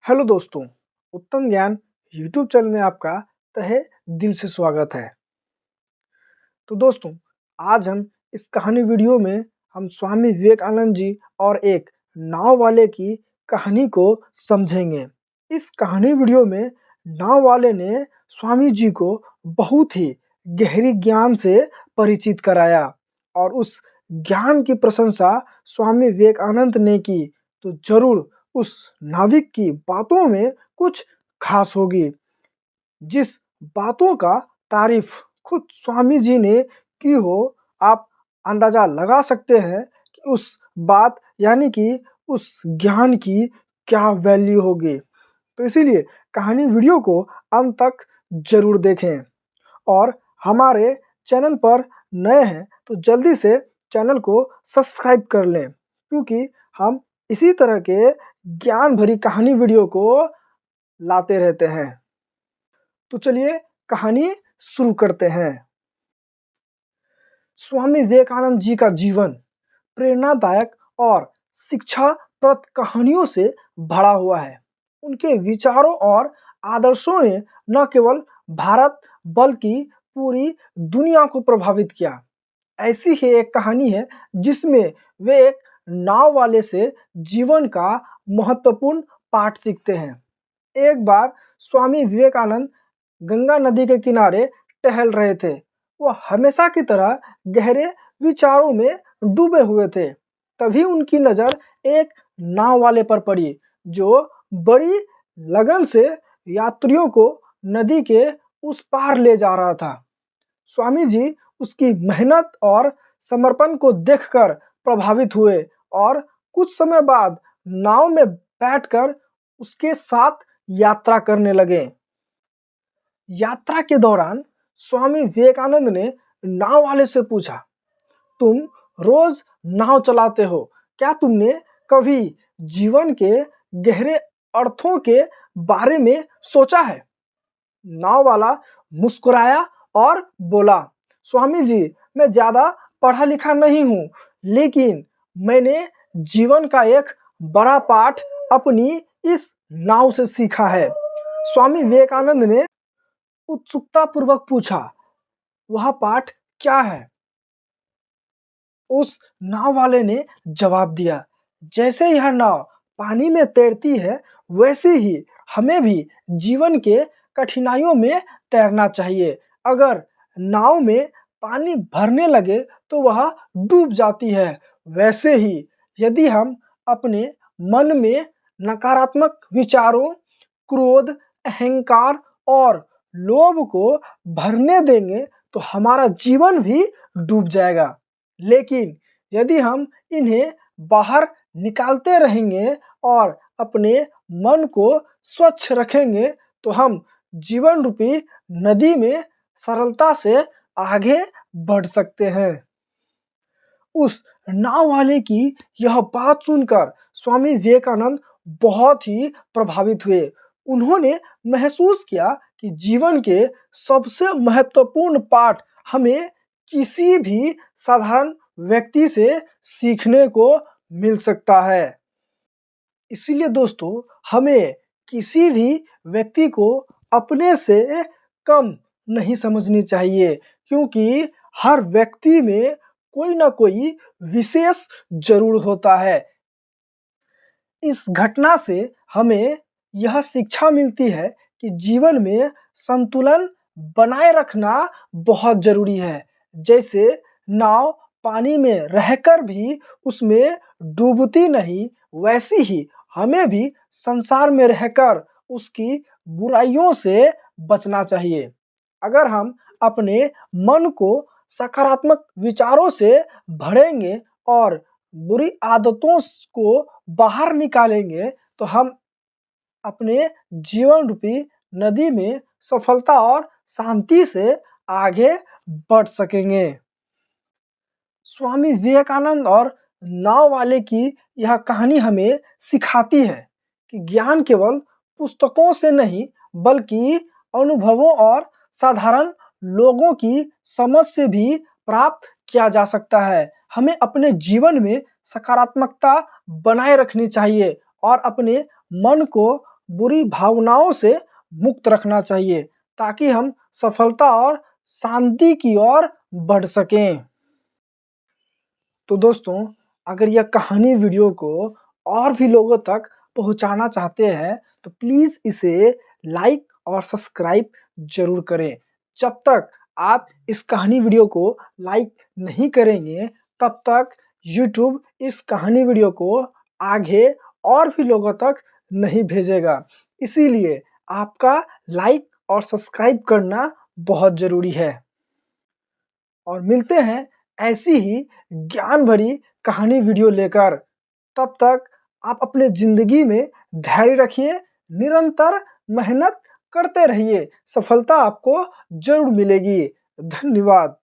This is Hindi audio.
हेलो दोस्तों, उत्तम ज्ञान यूट्यूब चैनल में आपका तहे दिल से स्वागत है। तो दोस्तों, आज हम इस कहानी वीडियो में हम स्वामी विवेकानंद जी और एक नाव वाले की कहानी को समझेंगे। इस कहानी वीडियो में नाव वाले ने स्वामी जी को बहुत ही गहरी ज्ञान से परिचित कराया और उस ज्ञान की प्रशंसा स्वामी विवेकानंद ने की, तो जरूर उस नाविक की बातों में कुछ खास होगी। जिस बातों का तारीफ खुद स्वामी जी ने की हो, आप अंदाजा लगा सकते हैं कि उस बात यानी कि उस ज्ञान की क्या वैल्यू होगी। तो इसीलिए कहानी वीडियो को अंत तक जरूर देखें और हमारे चैनल पर नए हैं तो जल्दी से चैनल को सब्सक्राइब कर लें, क्योंकि हम इसी तरह के ज्ञान भरी कहानी वीडियो को लाते रहते हैं। तो चलिए कहानी शुरू करते हैं। स्वामी विवेकानंद जी का जीवन प्रेरणादायक और शिक्षाप्रद कहानियों से भरा हुआ है। उनके विचारों और आदर्शों ने न केवल भारत बल्कि पूरी दुनिया को प्रभावित किया। ऐसी ही एक कहानी है जिसमें वे एक नाव वाले से जीवन का महत्वपूर्ण पाठ सीखते हैं। एक बार स्वामी विवेकानंद गंगा नदी के किनारे टहल रहे थे। वो हमेशा की तरह गहरे विचारों में डूबे हुए थे। तभी उनकी नज़र एक नाव वाले पर पड़ी, जो बड़ी लगन से यात्रियों को नदी के उस पार ले जा रहा था। स्वामी जी उसकी मेहनत और समर्पण को देखकर प्रभावित हुए और कुछ समय बाद नाव में बैठकर उसके साथ यात्रा करने लगे। यात्रा के दौरान स्वामी विवेकानंद ने नाव वाले से पूछा, तुम रोज नाव चलाते हो, क्या तुमने कभी जीवन के गहरे अर्थों के बारे में सोचा है? नाव वाला मुस्कुराया और बोला, स्वामी जी, मैं ज्यादा पढ़ा लिखा नहीं हूँ, लेकिन मैंने जीवन का एक बड़ा पाठ अपनी इस नाव से सीखा है। स्वामी विवेकानंद ने उत्सुकता पूर्वक पूछा, वह पाठ क्या है? उस नाव वाले ने जवाब दिया, जैसे यह नाव पानी में तैरती है, वैसे ही हमें भी जीवन के कठिनाइयों में तैरना चाहिए। अगर नाव में पानी भरने लगे तो वह डूब जाती है। वैसे ही यदि हम अपने मन में नकारात्मक विचारों, क्रोध, अहंकार और लोभ को भरने देंगे तो हमारा जीवन भी डूब जाएगा। लेकिन यदि हम इन्हें बाहर निकालते रहेंगे और अपने मन को स्वच्छ रखेंगे तो हम जीवन रूपी नदी में सरलता से आगे बढ़ सकते हैं। उस नाव वाले की यह बात सुनकर स्वामी विवेकानंद बहुत ही प्रभावित हुए। उन्होंने महसूस किया कि जीवन के सबसे महत्वपूर्ण पाठ हमें किसी भी साधारण व्यक्ति से सीखने को मिल सकता है। इसीलिए दोस्तों, हमें किसी भी व्यक्ति को अपने से कम नहीं समझनी चाहिए, क्योंकि हर व्यक्ति में कोई ना कोई विशेष जरूर होता है। इस घटना से हमें यह शिक्षा मिलती है कि जीवन में संतुलन बनाए रखना बहुत जरूरी है। जैसे नाव पानी में रहकर भी उसमें डूबती नहीं, वैसी ही हमें भी संसार में रहकर उसकी बुराइयों से बचना चाहिए। अगर हम अपने मन को सकारात्मक विचारों से भरेंगे और बुरी आदतों को बाहर निकालेंगे तो हम अपने जीवन रूपी नदी में सफलता और शांति से आगे बढ़ सकेंगे। स्वामी विवेकानंद और नाव वाले की यह कहानी हमें सिखाती है कि ज्ञान केवल पुस्तकों से नहीं बल्कि अनुभवों और साधारण लोगों की समझ से भी प्राप्त किया जा सकता है। हमें अपने जीवन में सकारात्मकता बनाए रखनी चाहिए और अपने मन को बुरी भावनाओं से मुक्त रखना चाहिए ताकि हम सफलता और शांति की ओर बढ़ सकें। तो दोस्तों, अगर यह कहानी वीडियो को और भी लोगों तक पहुंचाना चाहते हैं तो प्लीज़ इसे लाइक और सब्सक्राइब ज़रूर करें। जब तक आप इस कहानी वीडियो को लाइक नहीं करेंगे तब तक यूट्यूब इस कहानी वीडियो को आगे और भी लोगों तक नहीं भेजेगा। इसीलिए आपका लाइक और सब्सक्राइब करना बहुत ज़रूरी है। और मिलते हैं ऐसी ही ज्ञान भरी कहानी वीडियो लेकर। तब तक आप अपने ज़िंदगी में धैर्य रखिए, निरंतर मेहनत करते रहिए, सफलता आपको ज़रूर मिलेगी। धन्यवाद।